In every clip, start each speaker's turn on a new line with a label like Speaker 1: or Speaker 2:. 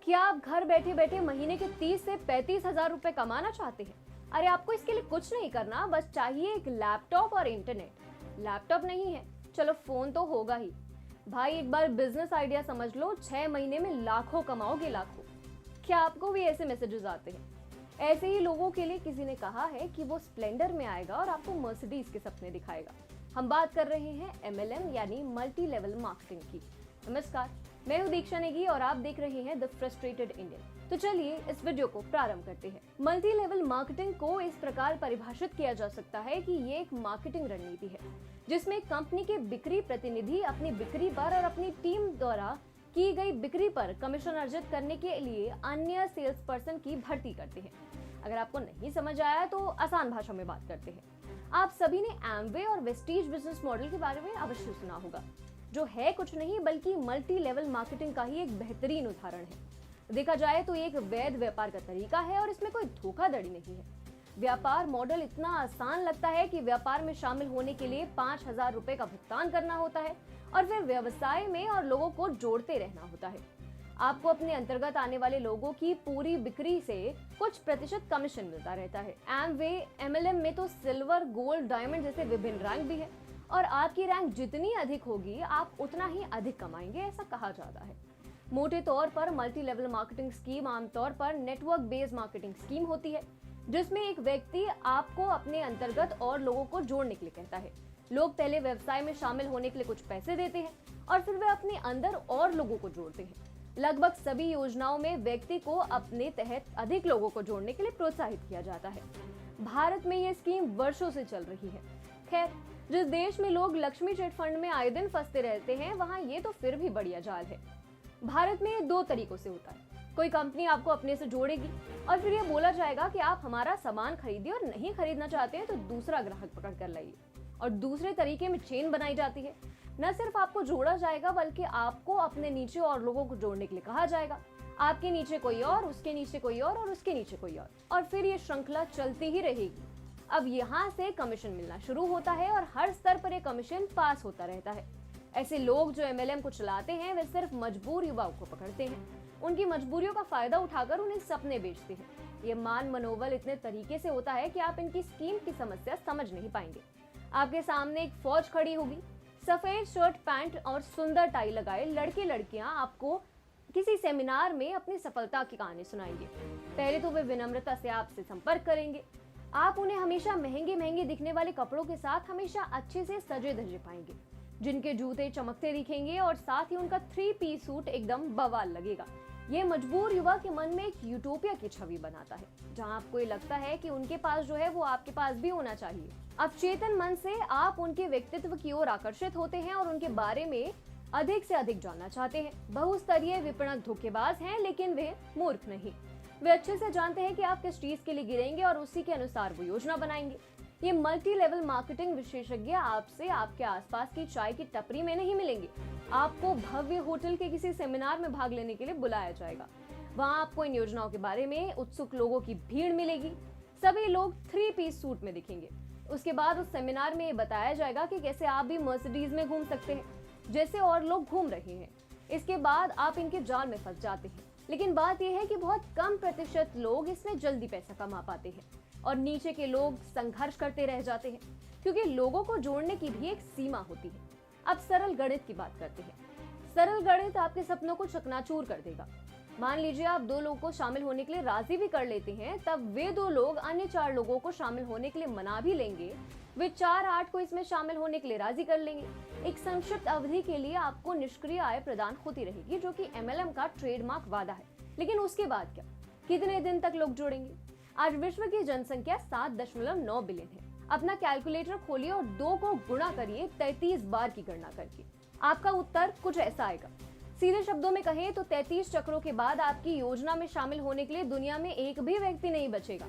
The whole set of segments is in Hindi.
Speaker 1: क्या आप घर बैठे बैठे महीने के 30 से 35 हजार रुपए कमाना चाहते हैं? अरे आपको इसके लिए कुछ नहीं करना, बस चाहिए एक लैपटॉप और इंटरनेट। लैपटॉप नहीं है, चलो फोन तो होगा ही। भाई एक बार बिजनेस आइडिया समझ लो, 6 महीने में लाखों कमाओगे, लाखों। क्या आपको भी ऐसे मैसेजेस आते हैं? ऐसे ही लोगों के लिए किसी ने कहा है कि वो स्प्लेंडर में आएगा और आपको मर्सिडीज के सपने दिखाएगा। हम बात कर रहे हैं MLM यानी मल्टी लेवल मार्केटिंग की। नमस्कार, मैं हूं दीक्षा नेगी और आप देख रहे हैं द फ्रस्ट्रेटेड इंडियन। तो चलिए इस वीडियो को प्रारंभ करते हैं। मल्टी लेवल मार्केटिंग को इस प्रकार परिभाषित किया जा सकता है कि ये एक मार्केटिंग रणनीति है जिसमें कंपनी के बिक्री प्रतिनिधि अपनी बिक्री पर और अपनी टीम द्वारा की गई बिक्री पर कमीशन अर्जित करने के लिए अन्य सेल्स पर्सन की भर्ती करते हैं। अगर आपको नहीं समझ आया तो आसान भाषा में बात करते हैं। आप सभी ने एमवे और वेस्टीज बिजनेस मॉडल के बारे में अवश्य सुना होगा, जो है कुछ नहीं बल्कि मल्टी लेवल मार्केटिंग का ही एक बेहतरीन उदाहरण है। देखा जाए तो एक वैध व्यापार का तरीका है और इसमें कोई धोखाधड़ी नहीं है। व्यापार मॉडल इतना आसान लगता है कि व्यापार में शामिल होने के लिए 5,000 रुपए का भुगतान करना होता है और फिर व्यवसाय में और लोगों को जोड़ते रहना होता है। आपको अपने अंतर्गत आने वाले लोगों की पूरी बिक्री से कुछ प्रतिशत कमीशन मिलता रहता है। एमवे MLM में तो सिल्वर, गोल्ड, डायमंड जैसे विभिन्न रैंक भी है और आपकी रैंक जितनी अधिक होगी आप उतना ही अधिक कमाएंगे, ऐसा कहा जाता है। मोटे तौर पर मल्टी लेवल मार्केटिंग स्कीम आमतौर पर नेटवर्क बेस्ड मार्केटिंग स्कीम होती है, जिसमें एक व्यक्ति आपको अपने अंतर्गत और लोगों को जोड़ने के लिए कहता है। लोग पहले व्यवसाय में शामिल होने के लिए कुछ पैसे देते हैं और फिर वे अपने अंदर और लोगों को जोड़ते हैं। लगभग सभी योजनाओं में व्यक्ति को अपने तहत अधिक लोगों को जोड़ने के लिए प्रोत्साहित किया जाता है। भारत में यह स्कीम वर्षों से चल रही है। खैर, जिस देश में लोग लक्ष्मी चिट फंड में आए दिन फंसते रहते हैं, वहाँ ये तो फिर भी बढ़िया जाल है। भारत में ये 2 तरीकों से होता है। कोई कंपनी आपको अपने से जोड़ेगी और फिर ये बोला जाएगा कि आप हमारा सामान खरीदिए और नहीं खरीदना चाहते हैं तो दूसरा ग्राहक पकड़ कर लाइए। और दूसरे तरीके में चेन बनाई जाती है। न सिर्फ आपको जोड़ा जाएगा बल्कि आपको अपने नीचे और लोगों को जोड़ने के लिए कहा जाएगा। आपके नीचे कोई और, उसके नीचे कोई और उसके नीचे कोई और फिर ये श्रृंखला चलती ही रहेगी। अब यहाँ से कमीशन मिलना शुरू होता है और हर स्तर पर ये कमीशन पास होता रहता है। ऐसे लोग जो MLM को चलाते हैं वे सिर्फ मजबूर युवाओं को पकड़ते हैं, उनकी मजबूरियों का फायदा उठाकर उन्हें सपने बेचते हैं। ये मान मनोबल इतने तरीके से होता है कि आप इनकी स्कीम की समस्या समझ नहीं पाएंगे। आपके सामने एक फौज खड़ी होगी, सफेद शर्ट पैंट और सुंदर टाई लगाए लड़के लड़कियां आपको किसी सेमिनार में अपनी सफलता की कहानी सुनाएंगे। पहले तो वे विनम्रता से आपसे संपर्क करेंगे। आप उन्हें हमेशा महंगे महंगे दिखने वाले कपड़ों के साथ हमेशा अच्छे से सजे धजे पाएंगे, जिनके जूते चमकते दिखेंगे और साथ ही उनका 3 पीस सूट एकदम बवाल लगेगा। ये मजबूर युवा के मन में एक यूटोपिया की छवि बनाता है, जहां आपको ये लगता है कि उनके पास जो है वो आपके पास भी होना चाहिए। अब चेतन मन से आप उनके व्यक्तित्व की ओर आकर्षित होते हैं और उनके बारे में अधिक से अधिक जानना चाहते हैं। बहुस्तरीय विपणक धोखेबाज हैं, लेकिन वे मूर्ख नहीं। वे अच्छे से जानते हैं कि आप किस चीज के लिए गिरेंगे और उसी के अनुसार वो योजना बनाएंगे। ये मल्टी लेवल मार्केटिंग विशेषज्ञ आपसे आपके आसपास की चाय की टपरी में नहीं मिलेंगे। आपको भव्य होटल के किसी सेमिनार में भाग लेने के लिए बुलाया जाएगा। वहाँ आपको इन योजनाओं के बारे में उत्सुक लोगों की भीड़ मिलेगी। सभी लोग 3 पीस सूट में दिखेंगे। उसके बाद उस सेमिनार में ये बताया जाएगा कि कैसे आप भी मर्सिडीज में घूम सकते हैं, जैसे और लोग घूम रहे हैं। इसके बाद आप इनके जाल में फंस जाते हैं। लेकिन बात यह है कि बहुत कम प्रतिशत लोग इसमें जल्दी पैसा कमा पाते हैं और नीचे के लोग संघर्ष करते रह जाते हैं, क्योंकि लोगों को जोड़ने की भी एक सीमा होती है। अब सरल गणित की बात करते हैं। सरल गणित आपके सपनों को चकनाचूर कर देगा। मान लीजिए आप 2 लोगों को शामिल होने के लिए राजी भी कर लेते हैं, तब वे 2 लोग अन्य 4 लोगों को शामिल होने के लिए मना भी लेंगे। वे 4-8 को इसमें शामिल होने के लिए राजी कर लेंगे। एक संक्षिप्त अवधि के लिए आपको निष्क्रिय आय प्रदान होती रहेगी, जो कि MLM का ट्रेडमार्क वादा है। लेकिन उसके बाद क्या? कितने दिन तक लोग जुड़ेंगे? आज विश्व की जनसंख्या 7.9 बिलियन है। अपना कैलकुलेटर खोलिए और 2 को गुणा करिए 33 बार की गणना करके। आपका उत्तर कुछ ऐसा आएगा। सीधे शब्दों में कहें तो 33 चक्रों के बाद आपकी योजना में शामिल होने के लिए दुनिया में एक भी व्यक्ति नहीं बचेगा।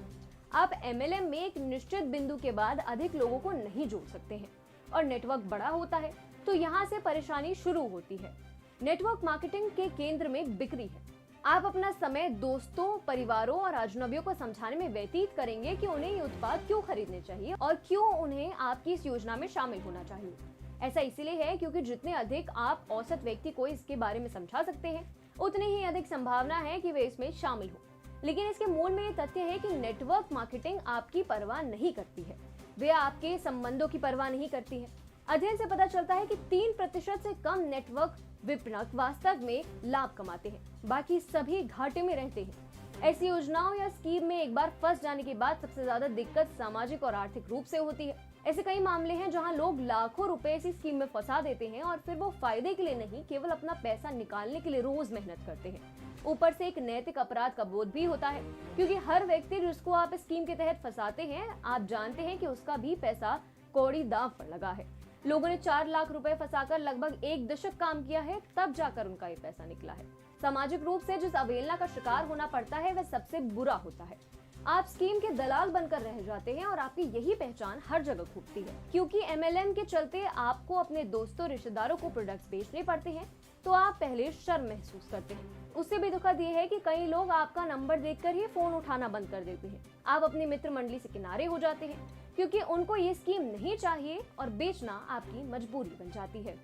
Speaker 1: आप MLM में एक निश्चित बिंदु के बाद अधिक लोगों को नहीं जोड़ सकते हैं और नेटवर्क बड़ा होता है तो यहाँ से परेशानी शुरू होती है। नेटवर्क मार्केटिंग के केंद्र में बिक्री है। आप अपना समय दोस्तों, परिवारों और अजनबियों को समझाने में व्यतीत करेंगे कि उन्हें ये उत्पाद क्यों खरीदने चाहिए और क्यों उन्हें आपकी इस योजना में शामिल होना चाहिए। ऐसा इसीलिए है क्योंकि जितने अधिक आप औसत व्यक्ति को इसके बारे में समझा सकते हैं, उतनी ही अधिक संभावना है कि वे इसमें शामिल हो। लेकिन इसके मूल में ये तथ्य है कि नेटवर्क मार्केटिंग आपकी परवाह नहीं करती है, वे आपके संबंधों की परवाह नहीं करती है। अध्ययन से पता चलता है कि 3% से कम नेटवर्क विपणक वास्तव में लाभ कमाते हैं, बाकी सभी घाटे में रहते हैं। ऐसी योजनाओं या स्कीम में एक बार फंस जाने के बाद सबसे ज्यादा दिक्कत सामाजिक और आर्थिक रूप से होती है। ऐसे कई मामले हैं जहां लोग लाखों रुपए इसी स्कीम में फंसा देते हैं और फिर वो फायदे के लिए नहीं, केवल अपना पैसा निकालने के लिए रोज मेहनत करते हैं। ऊपर से एक नैतिक अपराध का बोध भी होता है, क्योंकि हर व्यक्ति जिसको आप स्कीम के तहत फंसाते हैं, आप जानते हैं कि उसका भी पैसा कौड़ी दांव पर लगा है। लोगों ने 4 लाख रुपए फंसाकर लगभग 1 दशक काम किया है, तब जाकर उनका ये पैसा निकला है। सामाजिक रूप से जिस अवहेलना का शिकार होना पड़ता है वह सबसे बुरा होता है। आप स्कीम के दलाल बनकर रह जाते हैं और आपकी यही पहचान हर जगह खूबती है। क्योंकि MLM के चलते आपको अपने दोस्तों रिश्तेदारों को प्रोडक्ट्स बेचने पड़ते हैं, तो आप पहले शर्म महसूस करते हैं। उससे भी दुखद ये है कि कई लोग आपका नंबर देखकर ही फोन उठाना बंद कर देते हैं। आप अपनी मित्र मंडली से किनारे हो जाते हैं, क्योंकि उनको ये स्कीम नहीं चाहिए और बेचना आपकी मजबूरी बन जाती है।